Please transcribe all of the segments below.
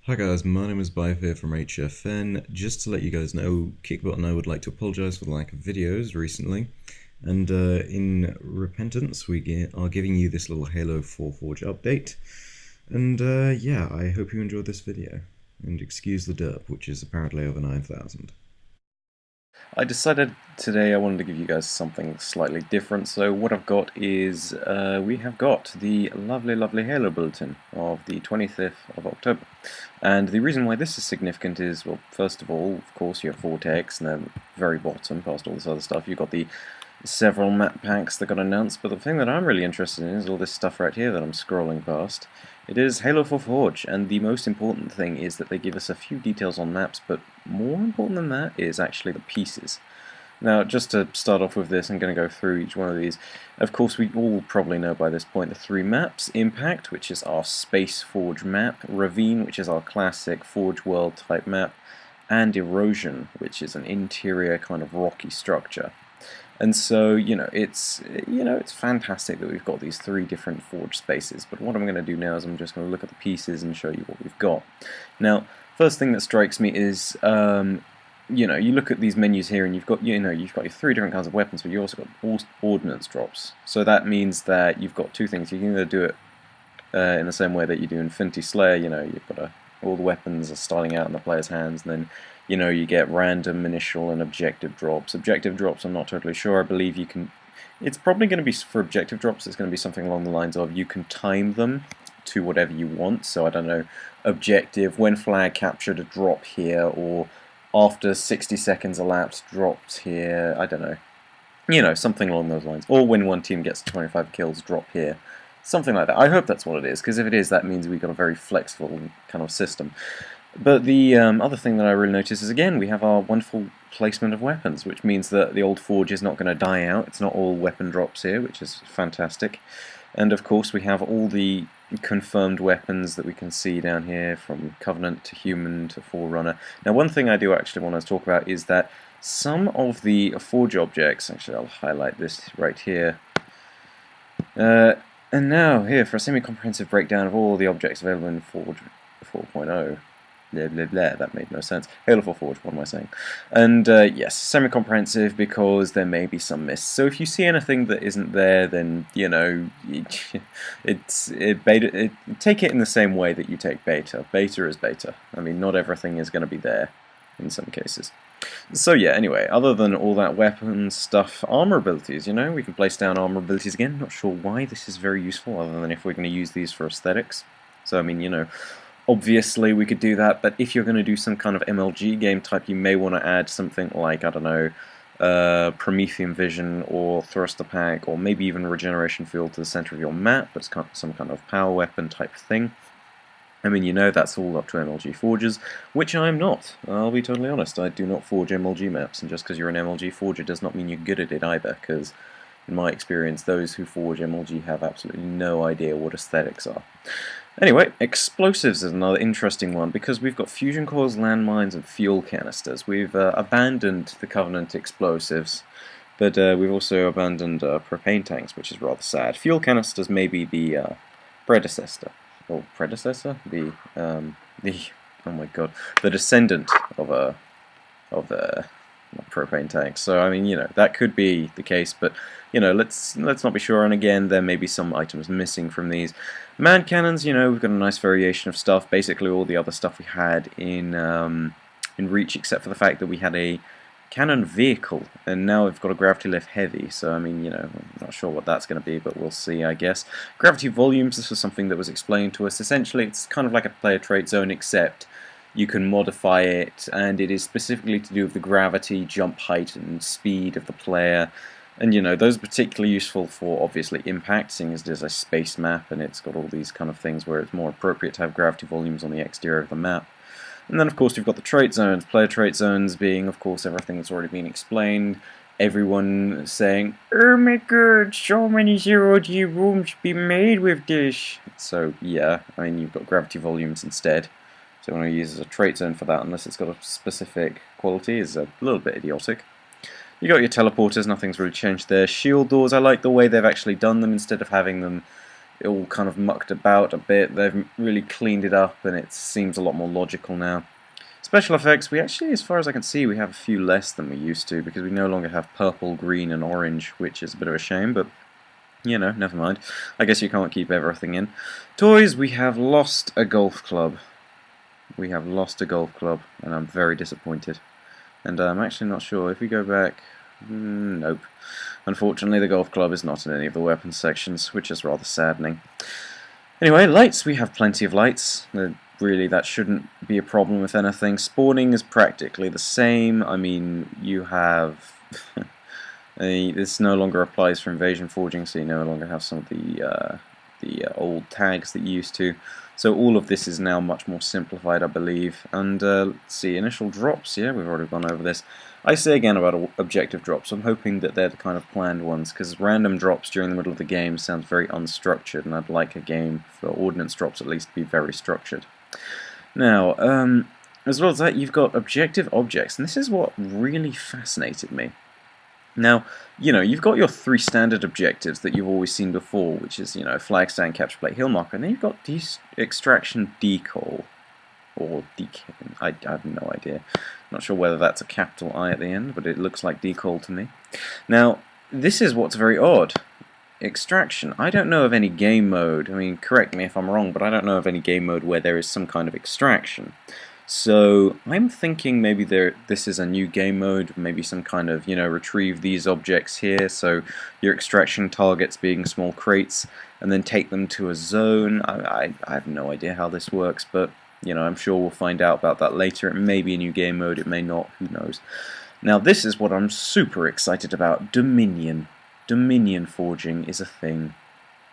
Hi guys, my name is Bife here from HFN. Just to let you guys know, Kickbot and I would like to apologise for the lack of videos recently. And in repentance, are giving you this little Halo 4 Forge update. And yeah, I hope you enjoyed this video. And excuse the derp, which is apparently over 9,000. I decided today I wanted to give you guys something slightly different, so what I've got is, we have got the lovely Halo Bulletin of the 25th of October. And the reason why this is significant is, well, first of all, of course, you have Vortex, and then at the very bottom, past all this other stuff, you've got the several map packs that got announced, but the thing that I'm really interested in is all this stuff right here that I'm scrolling past. It is HaloForge, and the most important thing is that they give us a few details on maps, but more important than that is actually the pieces. Now, just to start off with this, I'm going to go through each one of these. Of course, we all probably know by this point the three maps: Impact, which is our Space Forge map; Ravine, which is our classic Forge World type map; and Erosion, which is an interior kind of rocky structure. And so, it's fantastic that we've got these three different forge spaces, but what I'm going to do now is I'm just going to look at the pieces and show you what we've got. Now, first thing that strikes me is, you look at these menus here and you've got your three different kinds of weapons, but you also got ordnance drops. So that means that you've got two things. You can either do it in the same way that you do Infinity Slayer, you've got all the weapons are starting out in the player's hands, and then you get random initial and objective drops. Objective drops, I'm not totally sure. I believe you can. It's probably going to be, for objective drops, it's going to be something along the lines of you can time them to whatever you want. So I don't know, objective, when flag captured, a drop here, or after 60 seconds elapsed, drops here. I don't know. Something along those lines. Or when one team gets 25 kills, drop here. Something like that. I hope that's what it is, because if it is, that means we've got a very flexible kind of system. But the other thing that I really notice is, again, we have our wonderful placement of weapons, which means that the old Forge is not going to die out. It's not all weapon drops here, which is fantastic. And of course we have all the confirmed weapons that we can see down here, from Covenant to Human to Forerunner. Now, one thing I do actually want to talk about is that some of the Forge objects, actually I'll highlight this right here, and now here for a semi-comprehensive breakdown of all the objects available in Forge 4.0. Blah blah blah, that made no sense. Halo 4 Forge, what am I saying? And yes, semi-comprehensive because there may be some missed. So if you see anything that isn't there, then take it in the same way that you take beta. Beta is beta. I mean, not everything is going to be there in some cases. So yeah, anyway, other than all that weapon stuff, armor abilities, we can place down armor abilities again. Not sure why this is very useful, other than if we're going to use these for aesthetics. So I mean, obviously we could do that, but if you're going to do some kind of MLG game type, you may want to add something like, I don't know, Promethean Vision or Thruster Pack, or maybe even Regeneration Field to the center of your map. That's some kind of power weapon type thing. I mean, that's all up to MLG forgers, which I'm not. I'll be totally honest, I do not forge MLG maps, and just because you're an MLG forger does not mean you're good at it either, because in my experience, those who forge MLG have absolutely no idea what aesthetics are. Anyway, explosives is another interesting one, because we've got fusion cores, landmines, and fuel canisters. We've abandoned the Covenant explosives, but we've also abandoned propane tanks, which is rather sad. Fuel canisters may be the predecessor, or predecessor? Oh my god, the descendant of propane tanks. So I mean, that could be the case, but let's not be sure. And again, there may be some items missing from these. Man cannons, we've got a nice variation of stuff. Basically, all the other stuff we had in Reach, except for the fact that we had a cannon vehicle, and now we've got a gravity lift heavy. So I mean, I'm not sure what that's going to be, but we'll see, I guess. Gravity volumes. This was something that was explained to us. Essentially, it's kind of like a player trait zone, except you can modify it, and it is specifically to do with the gravity, jump height, and speed of the player. And those are particularly useful for, obviously, Impact, seeing as it is a space map, and it's got all these kind of things where it's more appropriate to have gravity volumes on the exterior of the map. And then, of course, you've got the trait zones. Player trait zones being, of course, everything that's already been explained. Everyone saying, "Oh my god, so many zero-G rooms to be made with this." So, yeah, I mean, you've got gravity volumes instead. So when I use as a trait zone for that, unless it's got a specific quality, is a little bit idiotic. You got your teleporters, nothing's really changed there. Shield doors, I like the way they've actually done them, instead of having them, all kind of mucked about a bit. They've really cleaned it up, and it seems a lot more logical now. Special effects, we actually, as far as I can see, we have a few less than we used to, because we no longer have purple, green, and orange, which is a bit of a shame, but, you know, never mind. I guess you can't keep everything in. Toys, we have lost a golf club. We have lost a golf club, and I'm very disappointed. And I'm actually not sure. If we go back, nope. Unfortunately, the golf club is not in any of the weapons sections, which is rather saddening. Anyway, lights, we have plenty of lights. Really, that shouldn't be a problem if anything. Spawning is practically the same. I mean, you have... this no longer applies for invasion forging, so you no longer have some of the old tags that you used to. So all of this is now much more simplified, I believe. And let's see, initial drops, yeah, we've already gone over this. I say again about objective drops, I'm hoping that they're the kind of planned ones, because random drops during the middle of the game sounds very unstructured, and I'd like a game for ordnance drops at least to be very structured. Now, as well as that, you've got objective objects, and this is what really fascinated me. Now, you know, you've got your 3 standard objectives that you've always seen before, which is, you know, flag stand, capture plate, hill marker, and then you've got extraction decal, or decal, I have no idea. Not sure whether that's a capital I at the end, but it looks like decal to me. Now, this is what's very odd. Extraction. I don't know of any game mode, I mean, correct me if I'm wrong, but I don't know of any game mode where there is some kind of extraction. So I'm thinking maybe this is a new game mode, maybe some kind of, you know, retrieve these objects here, so your extraction targets being small crates, and then take them to a zone. I have no idea how this works, but, you know, I'm sure we'll find out about that later. It may be a new game mode, it may not, who knows. Now this is what I'm super excited about, Dominion. Dominion forging is a thing.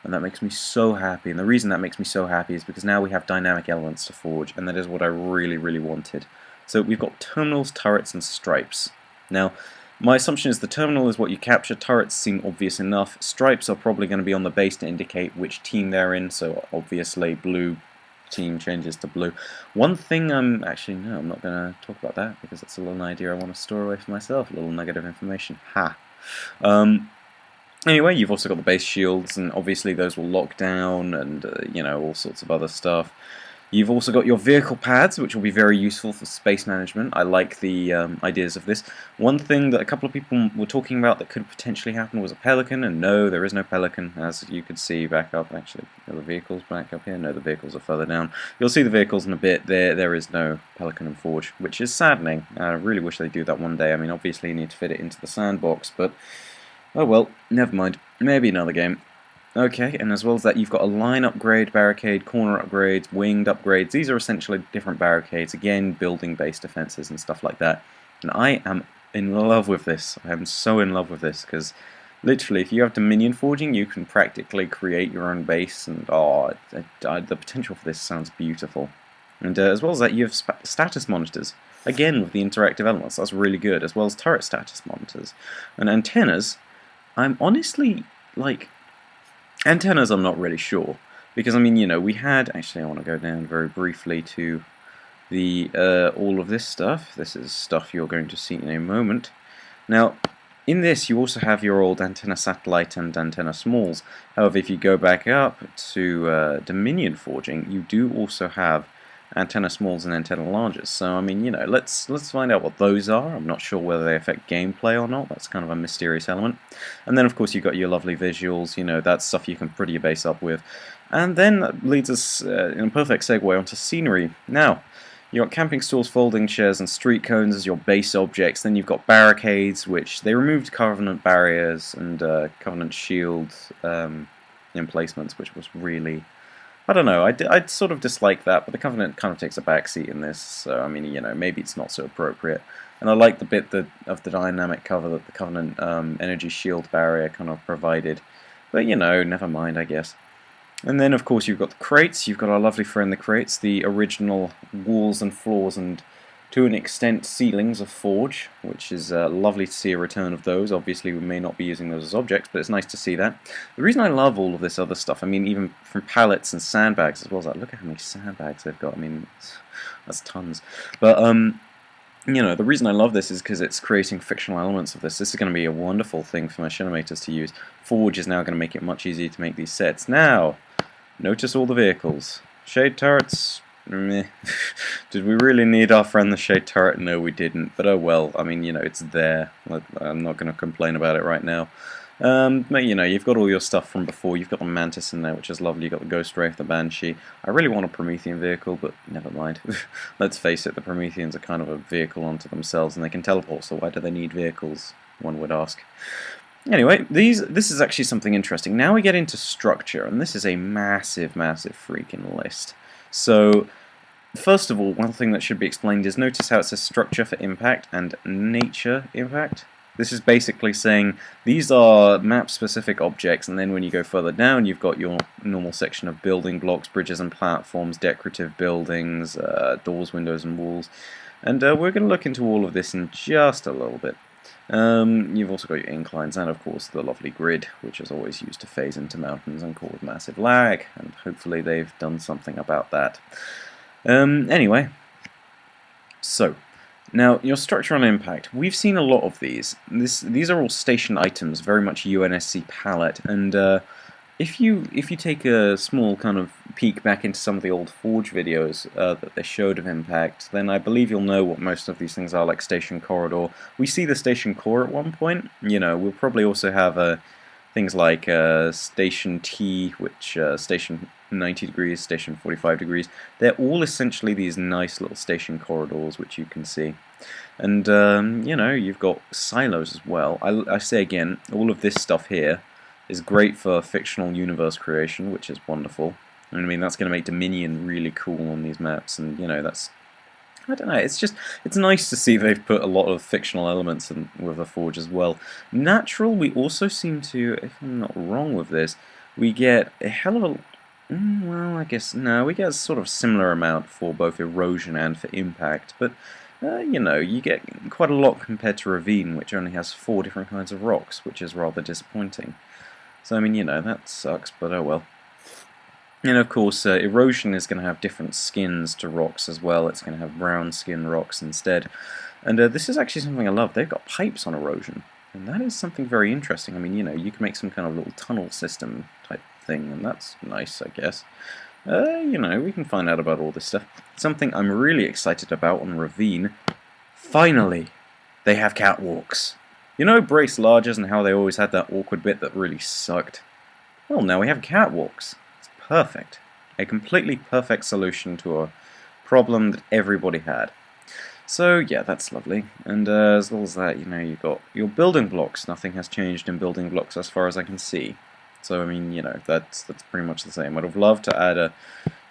And that makes me so happy, and the reason that makes me so happy is because now we have dynamic elements to forge, and that is what I really, really wanted. So we've got terminals, turrets, and stripes. Now, my assumption is the terminal is what you capture, turrets seem obvious enough, stripes are probably going to be on the base to indicate which team they're in, so obviously blue team changes to blue. One thing actually, no, I'm not going to talk about that, because that's a little idea I want to store away for myself, a little nugget of information. Ha! Anyway, you've also got the base shields, and obviously those will lock down, and you know, all sorts of other stuff. You've also got your vehicle pads, which will be very useful for space management. I like the ideas of this. One thing that a couple of people were talking about that could potentially happen was a pelican, and no, there is no pelican, as you could see back up. Actually, are the vehicles back up here? No, the vehicles are further down. You'll see the vehicles in a bit. There is no pelican and forge, which is saddening. I really wish they do that one day. I mean, obviously you need to fit it into the sandbox, but oh well, never mind. Maybe another game. Okay, and as well as that, you've got a line upgrade, barricade, corner upgrades, winged upgrades. These are essentially different barricades, again, building-based defenses and stuff like that. And I am in love with this. I am so in love with this, because literally, if you have Dominion forging, you can practically create your own base, and oh, the potential for this sounds beautiful. And as well as that, you have status monitors. Again, with the interactive elements, that's really good, as well as turret status monitors. And antennas, I'm honestly, like, antennas I'm not really sure, because I mean, you know, we had, actually I want to go down very briefly to the all of this stuff. This is stuff you're going to see in a moment. Now, in this you also have your old antenna satellite and antenna smalls. However, if you go back up to Dominion forging, you do also have antenna smalls and antenna larges. So I mean, you know, let's find out what those are. I'm not sure whether they affect gameplay or not. That's kind of a mysterious element. And then of course you've got your lovely visuals. You know, that's stuff you can pretty your base up with. And then that leads us in a perfect segue onto scenery. Now, you've got camping stools, folding chairs, and street cones as your base objects. Then you've got barricades, which they removed Covenant barriers and Covenant shield emplacements, which was really, I don't know, I'd sort of dislike that, but the Covenant kind of takes a backseat in this, so I mean, you know, maybe it's not so appropriate. And I like the bit of the dynamic cover that the Covenant energy shield barrier kind of provided, but you know, never mind, I guess. And then of course you've got the crates. You've got our lovely friend the crates, the original walls and floors and to an extent ceilings of Forge, which is lovely to see a return of those. Obviously we may not be using those as objects, but it's nice to see that. The reason I love all of this other stuff, I mean, even from pallets and sandbags as well as that, look at how many sandbags they've got. I mean, that's tons. But you know, the reason I love this is because it's creating fictional elements of this. This is going to be a wonderful thing for machinimators to use. Forge is now going to make it much easier to make these sets. Now, Notice all the vehicles. Shade turrets, meh. Did we really need our friend the shade turret? No, we didn't. But oh well. I mean, it's there. I'm not going to complain about it right now. But you've got all your stuff from before. You've got the Mantis in there, which is lovely. You've got the Ghost Wraith, the Banshee. I really want a Promethean vehicle, but never mind. Let's face it, the Prometheans are kind of a vehicle unto themselves, and they can teleport, so why do they need vehicles, one would ask. Anyway, this is actually something interesting. Now we get into structure, and this is a massive, massive freaking list. So, first of all, one thing that should be explained is notice how it says structure for impact and nature impact. This is basically saying these are map-specific objects, and then when you go further down, you've got your normal section of building blocks, bridges and platforms, decorative buildings, doors, windows, and walls. And we're going to look into all of this in just a little bit. You've also got your inclines, and of course the lovely grid, which is always used to phase into mountains and cause massive lag, and hopefully they've done something about that. Anyway, so now, your structure on impact. We've seen a lot of these. These are all station items, very much UNSC palette. And if you take a small kind of peek back into some of the old Forge videos that they showed of impact, then I believe you'll know what most of these things are, like station corridor. We see the station core at one point. We'll probably also have things like station T, which station 90 degrees, station 45 degrees. They're all essentially these nice little station corridors which you can see. And, you've got silos as well. I say again, all of this stuff here is great for fictional universe creation, which is wonderful. I mean, that's going to make Dominion really cool on these maps, and, that's... I don't know, it's nice to see they've put a lot of fictional elements in with the Forge as well. Natural, we also seem to, if I'm not wrong with this, we get a hell of a... well, I guess, no, we get a sort of similar amount for both erosion and for impact, but, you get quite a lot compared to Ravine, which only has 4 different kinds of rocks, which is rather disappointing. So, I mean, that sucks, but oh well. And of course, erosion is going to have different skins to rocks as well. It's going to have brown skin rocks instead. And this is actually something I love. They've got pipes on erosion. And that is something very interesting. I mean, you can make some kind of little tunnel system type thing, and that's nice, I guess. We can find out about all this stuff. Something I'm really excited about on Ravine. Finally, they have catwalks. Brace Largers and how they always had that awkward bit that really sucked? Well, now we have catwalks. Perfect. A completely perfect solution to a problem that everybody had. So yeah, that's lovely. And as well as that, you've got your building blocks. Nothing has changed in building blocks as far as I can see. So I mean, that's pretty much the same. I'd have loved to add a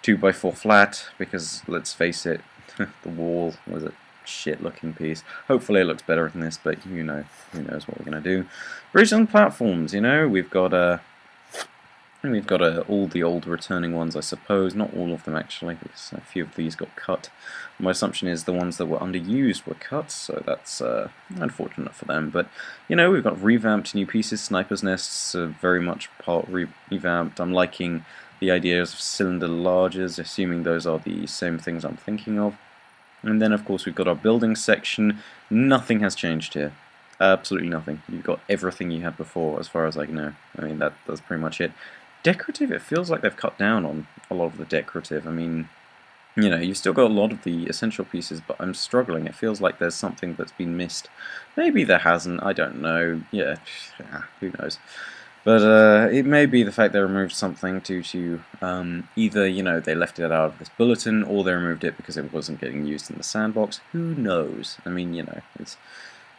2x4 flat, because let's face it, the wall was a shit-looking piece. Hopefully it looks better than this, but who knows what we're gonna do. Bridges and platforms. We've got all the old returning ones, I suppose. Not all of them, actually, because a few of these got cut. My assumption is the ones that were underused were cut, so that's unfortunate for them. But, we've got revamped new pieces. Sniper's Nests are very much part revamped. I'm liking the ideas of cylinder largers, assuming those are the same things I'm thinking of. And then, of course, we've got our building section. Nothing has changed here. Absolutely nothing. You've got everything you had before, as far as I know. I mean, that's pretty much it. Decorative, it feels like they've cut down on a lot of the decorative. I mean, you've still got a lot of the essential pieces, but I'm struggling. It feels like there's something that's been missed. Maybe there hasn't, I don't know. Yeah, who knows. But it may be the fact they removed something due to either, they left it out of this bulletin, or they removed it because it wasn't getting used in the sandbox. Who knows? I mean, it's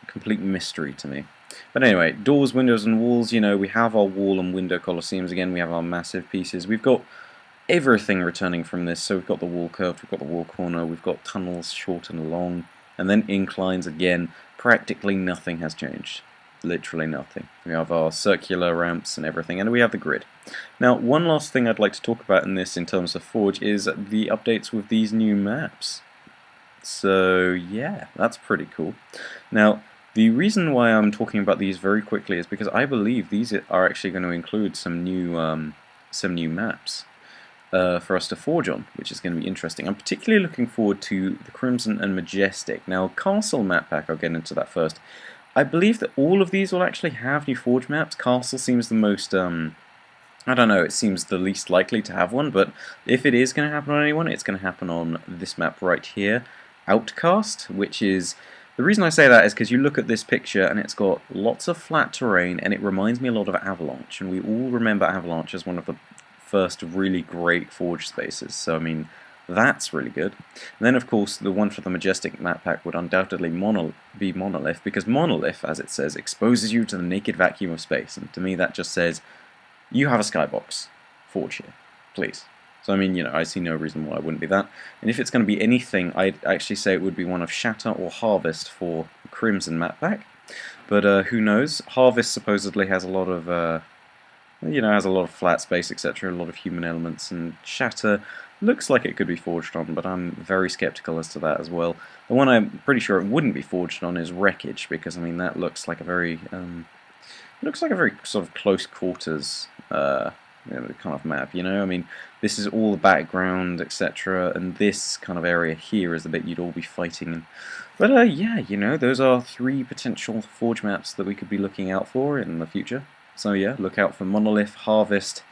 a complete mystery to me. But anyway, doors, windows, and walls, we have our wall and window colosseums again. We have our massive pieces. We've got everything returning from this. So we've got the wall curved, we've got the wall corner, we've got tunnels short and long, and then inclines again. Practically nothing has changed. Literally nothing. We have our circular ramps and everything, and we have the grid. Now, one last thing I'd like to talk about in this in terms of Forge is the updates with these new maps. So yeah, that's pretty cool. Now, the reason why I'm talking about these very quickly is because I believe these are actually going to include some new maps for us to forge on, which is going to be interesting. I'm particularly looking forward to the Crimson and Majestic. Now, Castle map pack, I'll get into that first. I believe that all of these will actually have new forge maps. Castle seems the most I don't know, it seems the least likely to have one, but if it is going to happen on anyone, it's going to happen on this map right here, Outcast, which is... The reason I say that is because you look at this picture and it's got lots of flat terrain, and it reminds me a lot of Avalanche, and we all remember Avalanche as one of the first really great Forge spaces, so I mean, that's really good. And then of course the one for the Majestic map pack would undoubtedly be Monolith, because Monolith, as it says, exposes you to the naked vacuum of space, and to me that just says, you have a skybox, Forge here, please. So I mean, you know, I see no reason why it wouldn't be that. And if it's going to be anything, I'd actually say it would be one of Shatter or Harvest for Crimson map pack. But who knows? Harvest supposedly has a lot of, you know, has a lot of flat space, etc., a lot of human elements, and Shatter looks like it could be forged on, but I'm very skeptical as to that as well. The one I'm pretty sure it wouldn't be forged on is Wreckage, because I mean that looks like a very, sort of close quarters kind of map, you know? I mean, this is all the background, etc., and this kind of area here is the bit you'd all be fighting in. But yeah, you know, those are 3 potential Forge maps that we could be looking out for in the future. So yeah, look out for Monolith, Harvest,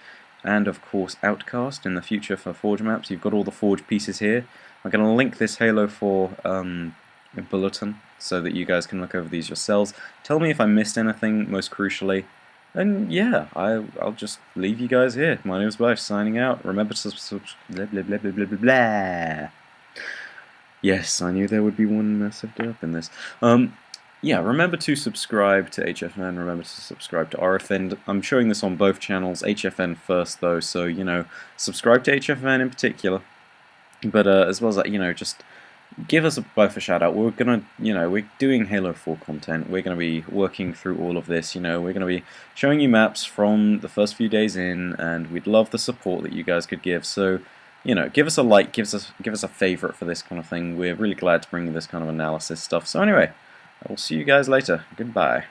and of course Outcast in the future for Forge maps. You've got all the Forge pieces here. I'm going to link this Halo 4 bulletin so that you guys can look over these yourselves. Tell me if I missed anything, most crucially. And yeah, I'll just leave you guys here. My name is Blythe, signing out. Remember to blah, blah, blah, blah, blah, blah, blah. Yes, I knew there would be one massive derp in this. Yeah, remember to subscribe to HFN, remember to subscribe to RFN. I'm showing this on both channels, HFN first though, so, you know, subscribe to HFN in particular. But as well as that, you know, just give us both a shout out. We're gonna, you know, we're doing Halo 4 content. We're gonna be working through all of this. You know, we're gonna be showing you maps from the first few days in, and we'd love the support that you guys could give. So, you know, give us a like, give us a favorite for this kind of thing. We're really glad to bring you this kind of analysis stuff. So anyway, I will see you guys later. Goodbye.